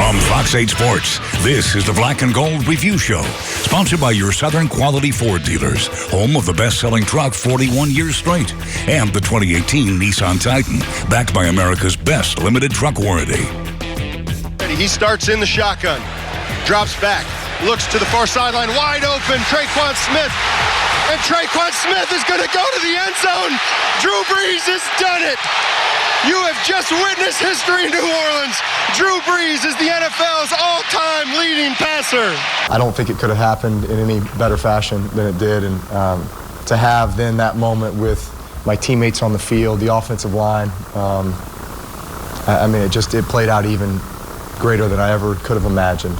From Fox 8 Sports, this is the Black and Gold Review Show, sponsored by your Southern Quality Ford dealers, home of the best-selling truck 41 years straight, and the 2018 Nissan Titan, backed by America's best limited truck warranty. He starts in the shotgun, drops back, looks to the far sideline, wide open, Traquan Smith, and Traquan Smith is going to go to the end zone. Drew Brees has done it. You have just witnessed history in New Orleans. Drew Brees is the NFL's all-time leading passer. I don't think it could have happened in any better fashion than it did. And to have then that moment with my teammates on the field, the offensive line, I mean, it played out even greater than I ever could have imagined.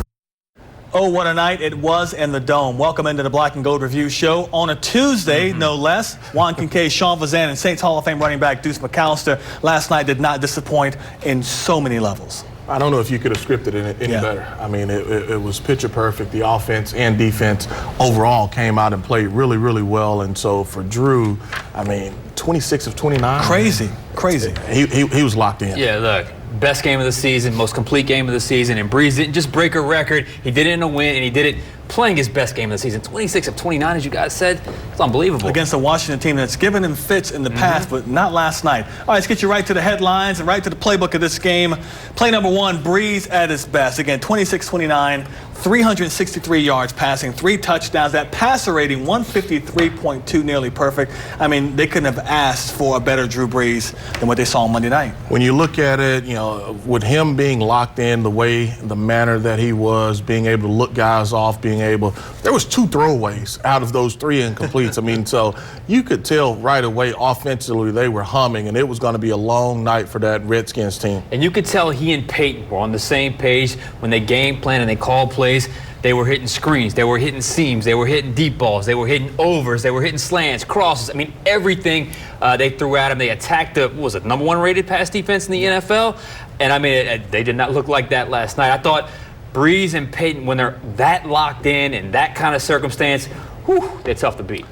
Oh, what a night it was in the Dome. Welcome into the Black and Gold Review Show on a Tuesday, no less. Juan Kincaid, Sean Vazan, and Saints Hall of Fame running back Deuce McAllister last night did not disappoint in so many levels. I don't know if you could have scripted it any better. I mean, it was picture perfect. The offense and defense overall came out and played really, really well. And so for Drew, I mean, 26 of 29. Crazy. He was locked in. Yeah, look. Best game of the season, most complete game of the season, and Brees didn't just break a record. He did it in a win, and he did it playing his best game of the season. 26 of 29, as you guys said. It's unbelievable. Against a Washington team that's given him fits in the past, but not last night. All right, let's get you right to the headlines and right to the playbook of this game. Play number one, Brees at his best. Again, 26-29, 363 yards passing, 3 touchdowns. That passer rating, 153.2, nearly perfect. I mean, they couldn't have asked for a better Drew Brees than what they saw on Monday night. When you look at it, you know, with him being locked in the manner that he was, being able to look guys off, there was 2 throwaways out of those 3 incompletes. I mean, so you could tell right away offensively they were humming, and it was going to be a long night for that Redskins team. And you could tell he and Peyton were on the same page when they game plan and they called plays. They were hitting screens, they were hitting seams, they were hitting deep balls, they were hitting overs, they were hitting slants, crosses. I mean, everything they threw at him. They attacked the, number 1 rated pass defense in the NFL? And I mean, they did not look like that last night. I thought Brees and Peyton, when they're that locked in that kind of circumstance, they're tough to beat.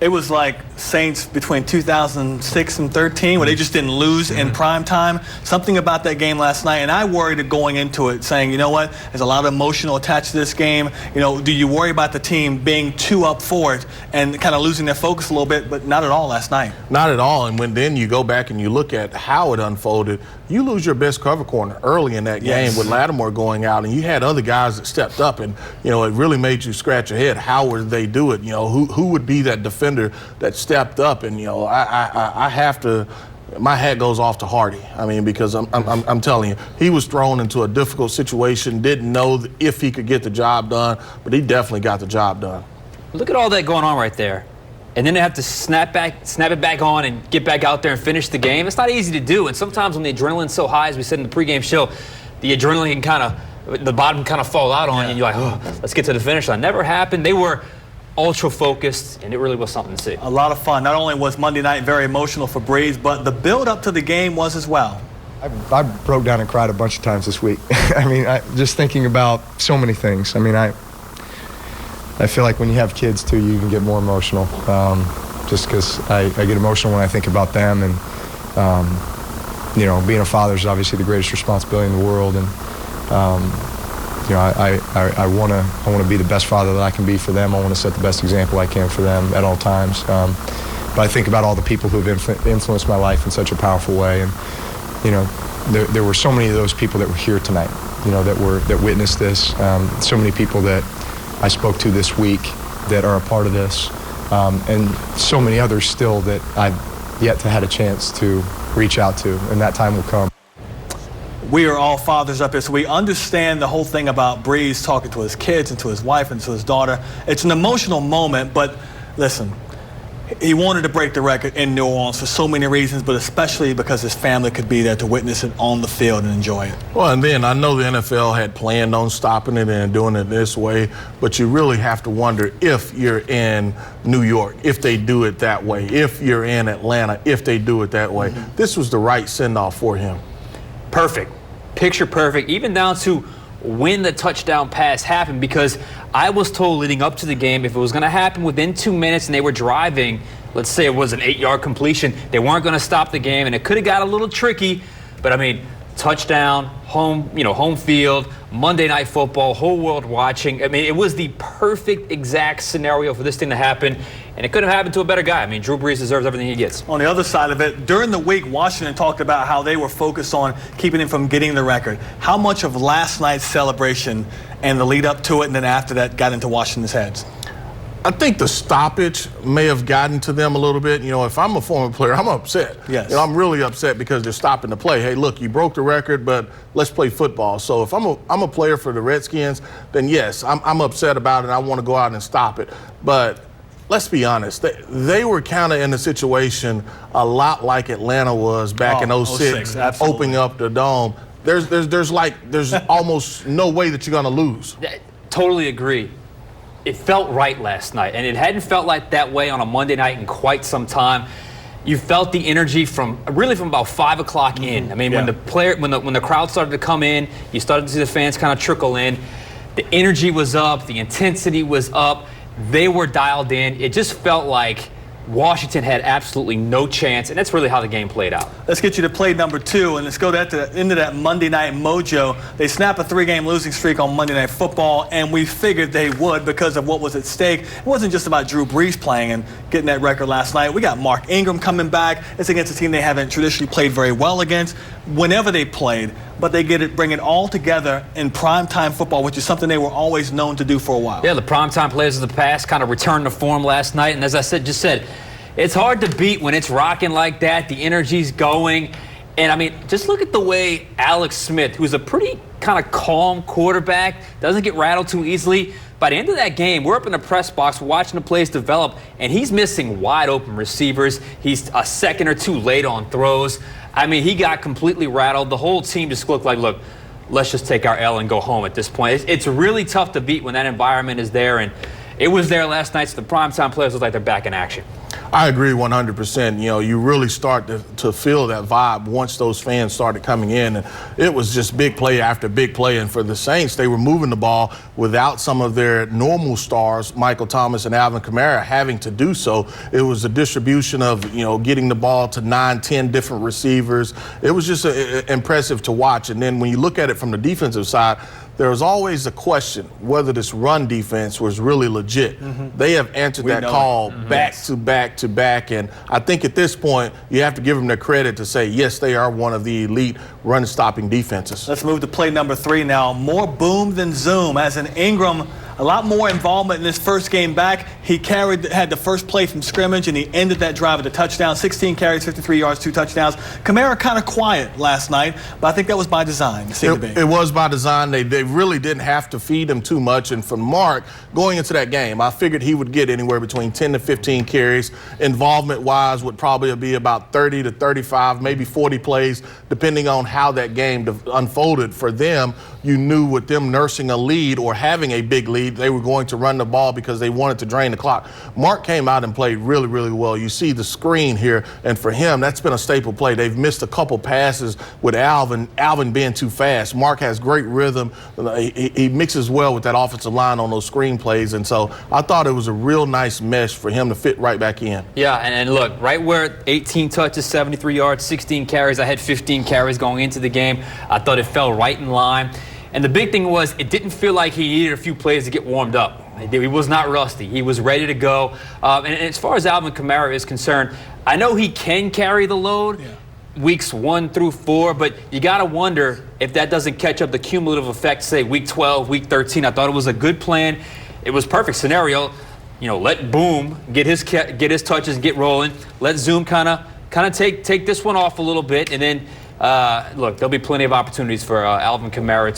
It was like Saints between 2006 and 13 where they just didn't lose in prime time. Something about that game last night, and I worried going into it saying, you know what, there's a lot of emotional attached to this game. You know, do you worry about the team being too up for it and kind of losing their focus a little bit? But not at all last night. Not at all. And when then you go back and you look at how it unfolded, you lose your best cover corner early in that game with Lattimore going out, and you had other guys that stepped up, and you know, it really made you scratch your head. How would they do it? You know, who would be that defender that stepped up? And you know, I have to, my hat goes off to Hardy. I mean, because I'm telling you, he was thrown into a difficult situation, didn't know if he could get the job done, but he definitely got the job done. Look at all that going on right there. And then they have to snap it back on and get back out there and finish the game. It's not easy to do. And sometimes when the adrenaline's so high, as we said in the pregame show, the adrenaline can the bottom kind of fall out on you, and you're like, oh, let's get to the finish line. Never happened. They were ultra focused, and it really was something to see. A lot of fun. Not only was Monday night very emotional for Brees, but the build up to the game was as well. I broke down and cried a bunch of times this week. I mean, just thinking about so many things. I mean, I feel like when you have kids too, you can get more emotional. Just because I get emotional when I think about them, and you know, being a father is obviously the greatest responsibility in the world, and you know, I want to be the best father that I can be for them. I want to set the best example I can for them at all times. But I think about all the people who have influenced my life in such a powerful way, and you know, there were so many of those people that were here tonight, you know, that witnessed this. So many people that I spoke to this week that are a part of this, and so many others still that I've yet to had a chance to reach out to, and that time will come. We are all fathers up here, so we understand the whole thing about Brees talking to his kids and to his wife and to his daughter. It's an emotional moment, but listen, he wanted to break the record in New Orleans for so many reasons, but especially because his family could be there to witness it on the field and enjoy it. Well, and then I know the NFL had planned on stopping it and doing it this way, but you really have to wonder if you're in New York, if they do it that way, if you're in Atlanta, if they do it that way. This was the right send-off for him. Perfect. Picture perfect, even down to when the touchdown pass happened, because I was told leading up to the game if it was going to happen within 2 minutes and they were driving, let's say it was an 8-yard completion, they weren't going to stop the game, and it could have got a little tricky. But I mean, touchdown, home field, Monday Night Football, whole world watching. I mean, it was the perfect exact scenario for this thing to happen, and it couldn't have happened to a better guy. I mean, Drew Brees deserves everything he gets. On the other side of it, during the week, Washington talked about how they were focused on keeping him from getting the record. How much of last night's celebration and the lead up to it and then after that got into Washington's heads? I think the stoppage may have gotten to them a little bit. You know, if I'm a former player, I'm upset. Yes. You know, I'm really upset because they're stopping the play. Hey, look, you broke the record, but let's play football. So if I'm a player for the Redskins, then yes, I'm upset about it. I want to go out and stop it. But let's be honest, they were kind of in a situation a lot like Atlanta was back in 06, opening up the dome. There's almost no way that you're going to lose. Totally agree. It felt right last night, and it hadn't felt like that way on a Monday night in quite some time. You felt the energy from about 5 o'clock in. I mean, when the crowd started to come in, you started to see the fans kind of trickle in. The energy was up, the intensity was up. They were dialed in. It just felt like Washington had absolutely no chance, and that's really how the game played out. Let's get you to play number 2, and let's go into that Monday night mojo. They snap a 3-game losing streak on Monday Night Football, and we figured they would because of what was at stake. It wasn't just about Drew Brees playing and getting that record last night. We got Mark Ingram coming back. It's against a team they haven't traditionally played very well against whenever they played, but they bring it all together in primetime football, which is something they were always known to do for a while. Yeah, the primetime players of the past kind of returned to form last night, and as I just said, it's hard to beat when it's rocking like that, the energy's going. And I mean, just look at the way Alex Smith, who's a pretty kind of calm quarterback, doesn't get rattled too easily. By the end of that game, we're up in the press box watching the plays develop, and he's missing wide open receivers. He's a second or two late on throws. I mean, he got completely rattled. The whole team just looked like, look, let's just take our L and go home at this point. It's really tough to beat when that environment is there, and it was there last night, so the primetime players look like they're back in action. I agree 100%. You know, you really start to feel that vibe once those fans started coming in. And it was just big play after big play. And for the Saints, they were moving the ball without some of their normal stars, Michael Thomas and Alvin Kamara, having to do so. It was a distribution of, getting the ball to 9, 10 different receivers. It was just impressive to watch. And then when you look at it from the defensive side, there was always a question whether this run defense was really legit. They have answered that call back to back to back, and I think at this point you have to give them their credit to say, yes, they are one of the elite run-stopping defenses. Let's move to play number 3 now. More boom than zoom, as in Ingram, a lot more involvement in this first game back. He had the first play from scrimmage, and he ended that drive with a touchdown. 16 carries, 53 yards, 2 touchdowns. Kamara kind of quiet last night, but I think that was by design. It was by design. They really didn't have to feed him too much. And from Mark, going into that game, I figured he would get anywhere between 10 to 15 carries. Involvement-wise would probably be about 30 to 35, maybe 40 plays, depending on how that game unfolded. For them, you knew with them nursing a lead or having a big lead, they were going to run the ball because they wanted to drain the clock. Mark came out and played really, really well. You see the screen here, and for him, that's been a staple play. They've missed a couple passes with Alvin being too fast. Mark has great rhythm. He mixes well with that offensive line on those screen plays, and so I thought it was a real nice mesh for him to fit right back in. Yeah, and look, right where 18 touches, 73 yards, 16 carries. I had 15 carries going into the game. I thought it fell right in line. And the big thing was, it didn't feel like he needed a few plays to get warmed up. He was not rusty. He was ready to go. And as far as Alvin Kamara is concerned, I know he can carry the load weeks 1 through 4, but you got to wonder if that doesn't catch up the cumulative effect, say, week 12, week 13. I thought it was a good plan. It was perfect scenario. Let Boom get his touches and get rolling. Let Zoom kind of take this one off a little bit, and then look, there'll be plenty of opportunities for Alvin Kamara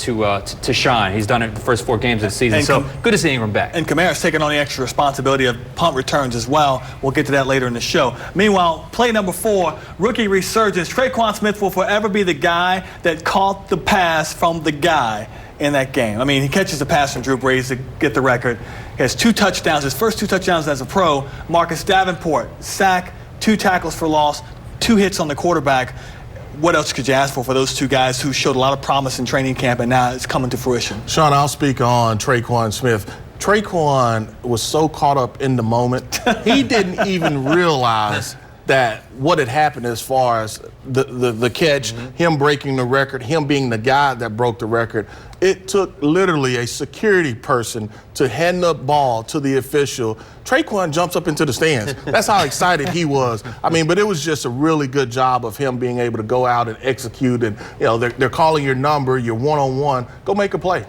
to shine. He's done it in the first 4 games of the season, so good to see Ingram back. And Kamara's taking on the extra responsibility of punt returns as well. We'll get to that later in the show. Meanwhile, play number 4, rookie resurgence. Tre'Quan Smith will forever be the guy that caught the pass from the guy in that game. I mean, he catches a pass from Drew Brees to get the record. He has 2 touchdowns, his first 2 touchdowns as a pro. Marcus Davenport, sack, 2 tackles for loss, 2 hits on the quarterback. What else could you ask for those 2 guys who showed a lot of promise in training camp, and now it's coming to fruition? Sean, I'll speak on Tre'Quan Smith. Tre'Quan was so caught up in the moment, he didn't even realize that what had happened as far as the catch, him breaking the record, him being the guy that broke the record. It took literally a security person to hand the ball to the official. Traquan jumps up into the stands. That's how excited he was. I mean, but it was just a really good job of him being able to go out and execute. And, you know, they're calling your number, you're one-on-one. Go make a play.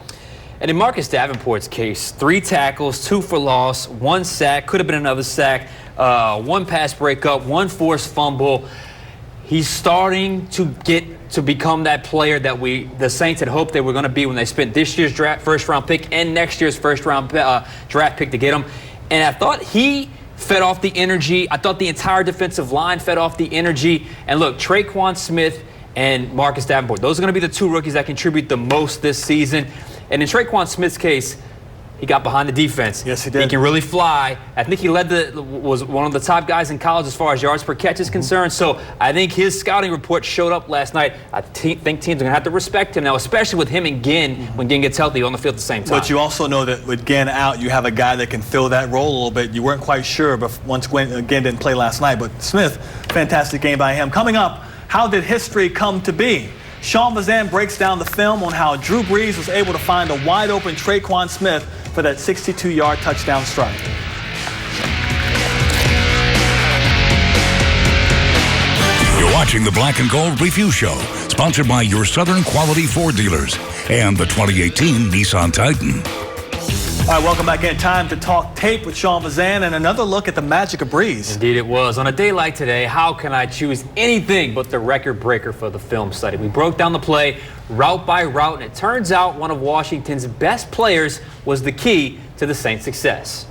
And in Marcus Davenport's case, 3 tackles, 2 for loss, 1 sack, could have been another sack, 1 pass breakup, 1 forced fumble. He's starting to get to become that player that the Saints had hoped they were going to be when they spent this year's first-round pick and next year's first-round draft pick to get him. And I thought he fed off the energy. I thought the entire defensive line fed off the energy. And look, Traquan Smith and Marcus Davenport, those are going to be the 2 rookies that contribute the most this season. And in Traquan Smith's case, he got behind the defense. Yes, he did. He can really fly. I think he was one of the top guys in college as far as yards per catch is concerned. So I think his scouting report showed up last night. I think teams are going to have to respect him now, especially with him and Ginn when Ginn gets healthy on the field at the same time. But you also know that with Ginn out, you have a guy that can fill that role a little bit. You weren't quite sure but once Ginn didn't play last night. But Smith, fantastic game by him. Coming up, how did history come to be? Sean Vazan breaks down the film on how Drew Brees was able to find a wide-open Traquan Smith for that 62-yard touchdown strike. You're watching the Black and Gold Review Show, sponsored by your Southern Quality Ford dealers and the 2018 Nissan Titan. All right, welcome back in. Time to talk tape with Sean Vazan and another look at the magic of Brees. Indeed it was. On a day like today, how can I choose anything but the record breaker for the film study? We broke down the play route by route, and it turns out one of Washington's best players was the key to the Saints' success.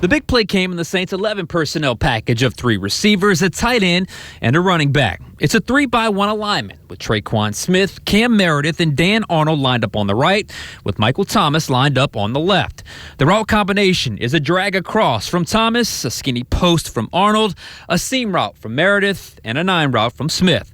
The big play came in the Saints' 11 personnel package of 3 receivers, a tight end, and a running back. It's a 3-by-1 alignment with Traquan Smith, Cam Meredith, and Dan Arnold lined up on the right, with Michael Thomas lined up on the left. The route combination is a drag across from Thomas, a skinny post from Arnold, a seam route from Meredith, and a 9 route from Smith.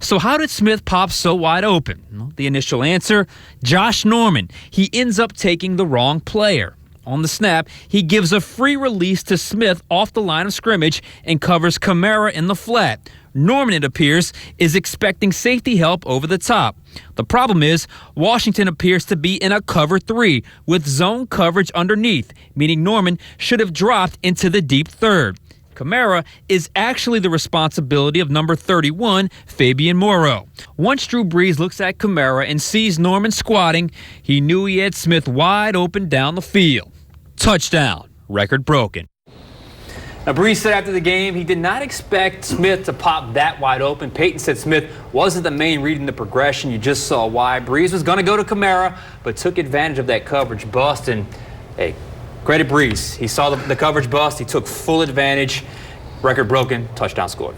So how did Smith pop so wide open? Well, the initial answer, Josh Norman. He ends up taking the wrong player. On the snap, he gives a free release to Smith off the line of scrimmage and covers Kamara in the flat. Norman, it appears, is expecting safety help over the top. The problem is, Washington appears to be in a cover 3 with zone coverage underneath, meaning Norman should have dropped into the deep third. Kamara is actually the responsibility of number 31, Fabian Moreau. Once Drew Brees looks at Kamara and sees Norman squatting, he knew he had Smith wide open down the field. Touchdown. Record broken. Now, Brees said after the game he did not expect Smith to pop that wide open. Peyton said Smith wasn't the main read in the progression. You just saw why. Brees was going to go to Kamara, but took advantage of that coverage bust. And, hey, credit Brees. He saw the coverage bust. He took full advantage. Record broken. Touchdown scored.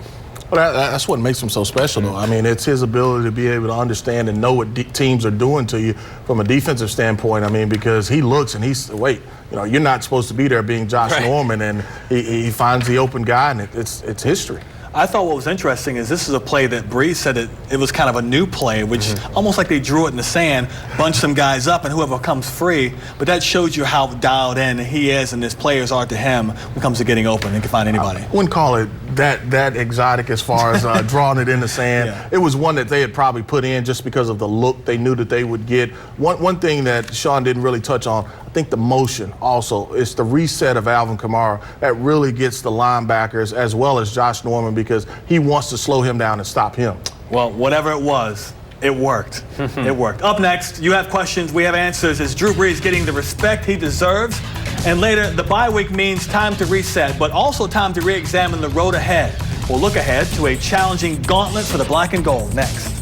Well, that's what makes him so special, though. I mean, it's his ability to be able to understand and know what teams are doing to you from a defensive standpoint. I mean, because he looks and wait, you know, you're not supposed to be there being Josh Norman, and he finds the open guy, and it's history. I thought what was interesting is this is a play that Brees said it was kind of a new play, which almost like they drew it in the sand, bunched some guys up, and whoever comes free. But that shows you how dialed in he is and his players are to him when it comes to getting open and can find anybody. I wouldn't call it that exotic as far as drawing it in the sand. Yeah. It was one that they had probably put in just because of the look they knew that they would get. One thing that Sean didn't really touch on, I think the motion also. It's the reset of Alvin Kamara that really gets the linebackers as well as Josh Norman, because he wants to slow him down and stop him. Well, whatever it was, it worked. It worked. Up next, you have questions, we have answers. Is Drew Brees getting the respect he deserves? And later, the bye week means time to reset, but also time to re-examine the road ahead. We'll look ahead to a challenging gauntlet for the Black and Gold next.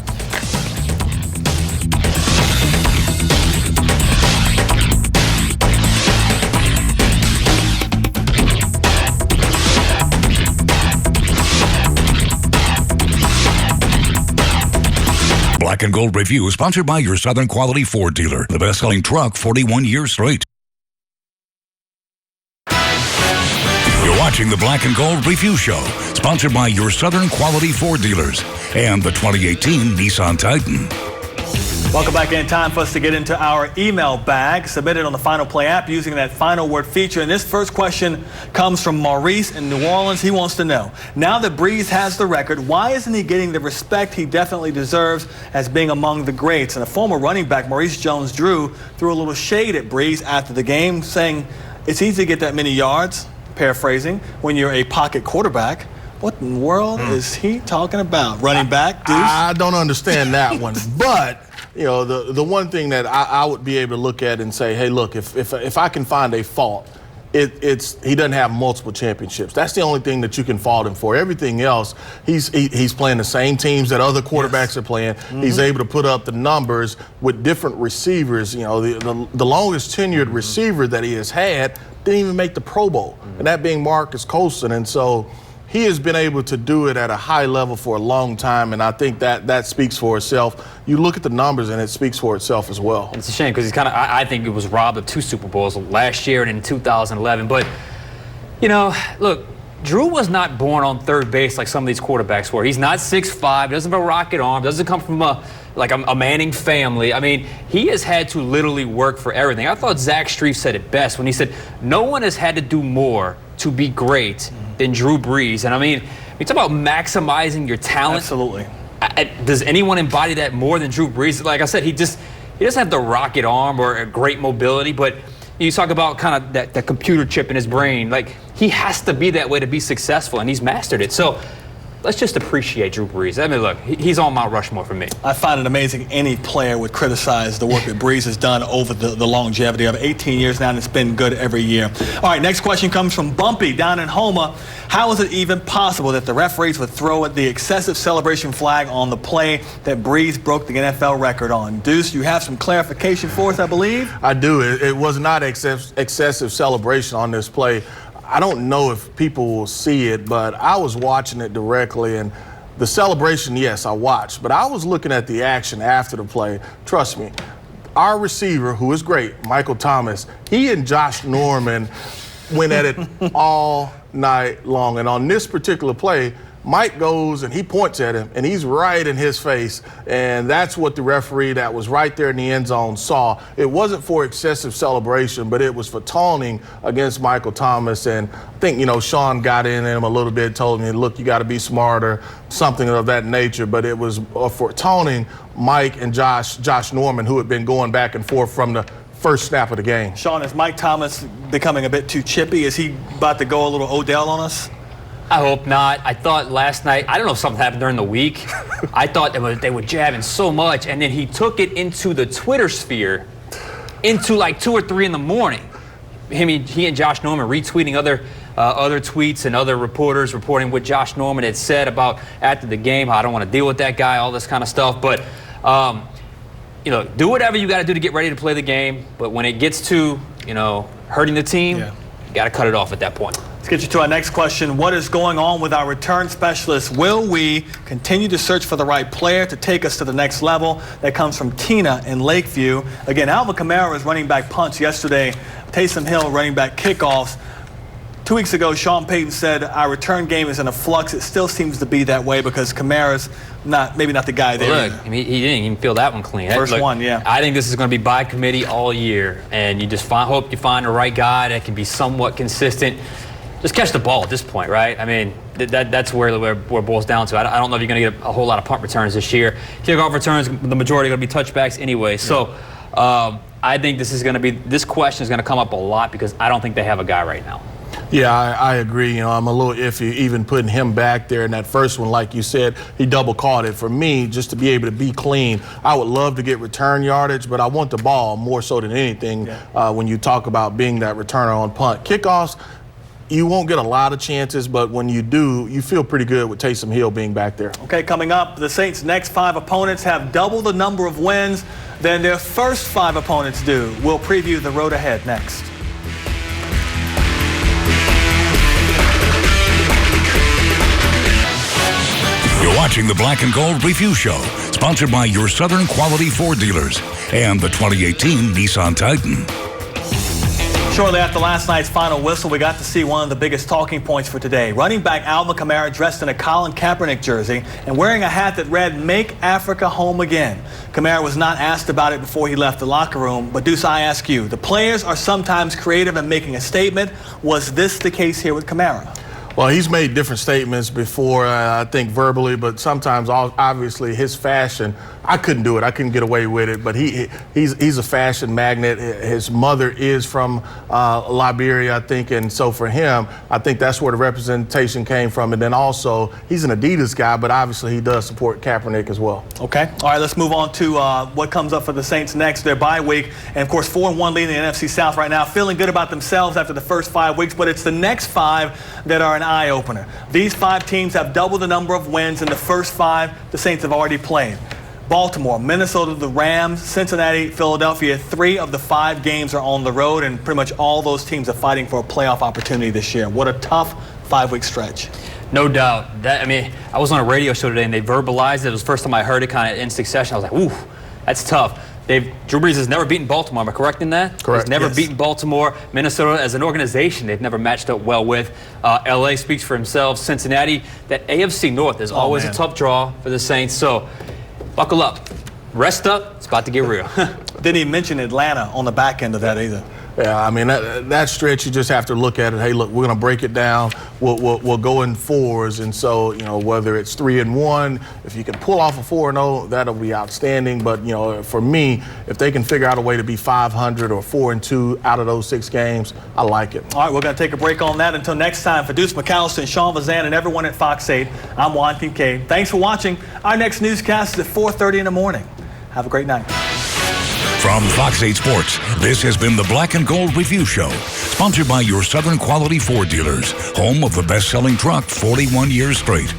Black and Gold Review is sponsored by your Southern Quality Ford dealer, the best-selling truck 41 years straight. You're watching the Black and Gold Review Show, sponsored by your Southern Quality Ford dealers and the 2018 Nissan Titan. Welcome back in. Time for us to get into our email bag submitted on the Final Play app using that final word feature. And this first question comes from Maurice in New Orleans. He wants to know, now that Brees has the record, why isn't he getting the respect he definitely deserves as being among the greats? And a former running back, Maurice Jones-Drew, threw a little shade at Brees after the game, saying it's easy to get that many yards, paraphrasing, when you're a pocket quarterback. What in the world is he talking about? Running back, Deuce? I don't understand that one. But, you know, the one thing that I would be able to look at and say, hey, look, if I can find a fault, it's he doesn't have multiple championships. That's the only thing that you can fault him for. Everything else, he's playing the same teams that other quarterbacks are playing. He's able to put up the numbers with different receivers. You know, the longest tenured receiver that he has had didn't even make the Pro Bowl, and that being Marcus Colston. And so he has been able to do it at a high level for a long time, and I think that speaks for itself. You look at the numbers, and it speaks for itself as well. It's a shame because he's kind of, I think it was robbed of 2 Super Bowls last year and in 2011. But, you know, look, Drew was not born on third base like some of these quarterbacks were. He's not 6'5", doesn't have a rocket arm, doesn't come from a Manning family. I mean, he has had to literally work for everything. I thought Zach Strief said it best when he said, no one has had to do more to be great than Drew Brees. And I mean, you talk about maximizing your talent. Absolutely. Does anyone embody that more than Drew Brees? Like I said, he doesn't have the rocket arm or a great mobility, but you talk about kind of that computer chip in his brain. Like, he has to be that way to be successful, and he's mastered it. So let's just appreciate Drew Brees. I mean, look, he's on Mount Rushmore for me. I find it amazing any player would criticize the work that Brees has done over the longevity of 18 years now, and it's been good every year. All right, next question comes from Bumpy down in Houma. How is it even possible that the referees would throw the excessive celebration flag on the play that Brees broke the NFL record on? Deuce, you have some clarification for us, I believe? I do. It was not excessive celebration on this play. I don't know if people will see it, but I was watching it directly, and the celebration, yes, I watched, but I was looking at the action after the play. Trust me, our receiver, who is great, Michael Thomas, he and Josh Norman went at it all night long. And on this particular play, Mike goes and he points at him, and he's right in his face. And that's what the referee that was right there in the end zone saw. It wasn't for excessive celebration, but it was for taunting against Michael Thomas. And I think, you know, Sean got in him a little bit, told me, look, you got to be smarter, something of that nature. But it was for taunting Mike and Josh Norman, who had been going back and forth from the first snap of the game. Sean, is Mike Thomas becoming a bit too chippy? Is he about to go a little Odell on us? I hope not. I thought last night, I don't know if something happened during the week. I thought they were jabbing so much, and then he took it into the Twitter sphere into like 2 or 3 in the morning. He and Josh Norman retweeting other tweets and other reporters reporting what Josh Norman had said about after the game, how I don't want to deal with that guy, all this kind of stuff. But, you know, do whatever you got to do to get ready to play the game. But when it gets to, you know, hurting the team, you got to cut it off at that point. Let's get you to our next question. What is going on with our return specialists? Will we continue to search for the right player to take us to the next level? That comes from Tina in Lakeview. Again, Alvin Kamara's running back punts yesterday. Taysom Hill running back kickoffs. 2 weeks ago, Sean Payton said our return game is in a flux. It still seems to be that way because Kamara's maybe not the guy there. Look, he didn't even feel that one clean. First one, yeah. I think this is going to be by committee all year, and you just hope you find the right guy that can be somewhat consistent. Just catch the ball at this point, right? I mean, that's where it boils down to. I don't know if you're going to get a whole lot of punt returns this year. Kickoff returns, the majority are going to be touchbacks anyway. So I think this question is going to come up a lot because I don't think they have a guy right now. Yeah, I agree. You know, I'm a little iffy even putting him back there in that first one. Like you said, he double caught it. For me, just to be able to be clean, I would love to get return yardage, but I want the ball more so than anything when you talk about being that returner on punt. Kickoffs, you won't get a lot of chances, but when you do, you feel pretty good with Taysom Hill being back there. Okay, coming up, the Saints' next 5 opponents have double the number of wins than their first 5 opponents do. We'll preview the road ahead next. You're watching the Black and Gold Review Show, sponsored by your Southern Quality Ford dealers and the 2018 Nissan Titan. Shortly after last night's final whistle, we got to see one of the biggest talking points for today. Running back Alvin Kamara dressed in a Colin Kaepernick jersey and wearing a hat that read, "Make Africa Home Again." Kamara was not asked about it before he left the locker room. But Deuce, I ask you, the players are sometimes creative in making a statement. Was this the case here with Kamara? Well, he's made different statements before, I think verbally, but sometimes obviously his fashion, I couldn't do it. I couldn't get away with it, but he's a fashion magnet. His mother is from Liberia, I think, and so for him, I think that's where the representation came from. And then also, he's an Adidas guy, but obviously he does support Kaepernick as well. Okay. All right, let's move on to what comes up for the Saints next, their bye week. And, of course, 4-1 leading the NFC South right now, feeling good about themselves after the first 5 weeks, but it's the next 5 that are an eye-opener. These 5 teams have double the number of wins in the first 5 the Saints have already played. Baltimore, Minnesota, the Rams, Cincinnati, Philadelphia. 3 of the 5 games are on the road, and pretty much all those teams are fighting for a playoff opportunity this year. What a tough 5-week stretch. No doubt. I was on a radio show today, and they verbalized it. It was the first time I heard it kind of in succession. I was like, ooh, that's tough. Drew Brees has never beaten Baltimore. Am I correct in that? Correct. He's never beaten Baltimore. Minnesota, as an organization, they've never matched up well with. LA speaks for himself. Cincinnati, that AFC North is always a tough draw for the Saints. So buckle up. Rest up. It's about to get real. Didn't even mention Atlanta on the back end of that either. Yeah, I mean, that stretch, you just have to look at it. Hey, look, we're going to break it down. We'll go in 4s. And so, whether it's 3-1, if you can pull off a 4-0, that'll be outstanding. But, for me, if they can figure out a way to be 500 or 4-2 out of those 6 games, I like it. All right, we're going to take a break on that. Until next time, for Deuce McAllister and Sean Vazan and everyone at Fox 8, I'm Juan Kincaid. Thanks for watching. Our next newscast is at 4:30 in the morning. Have a great night. From Fox 8 Sports, this has been the Black and Gold Review Show, sponsored by your Southern Quality Ford dealers, home of the best-selling truck 41 years straight.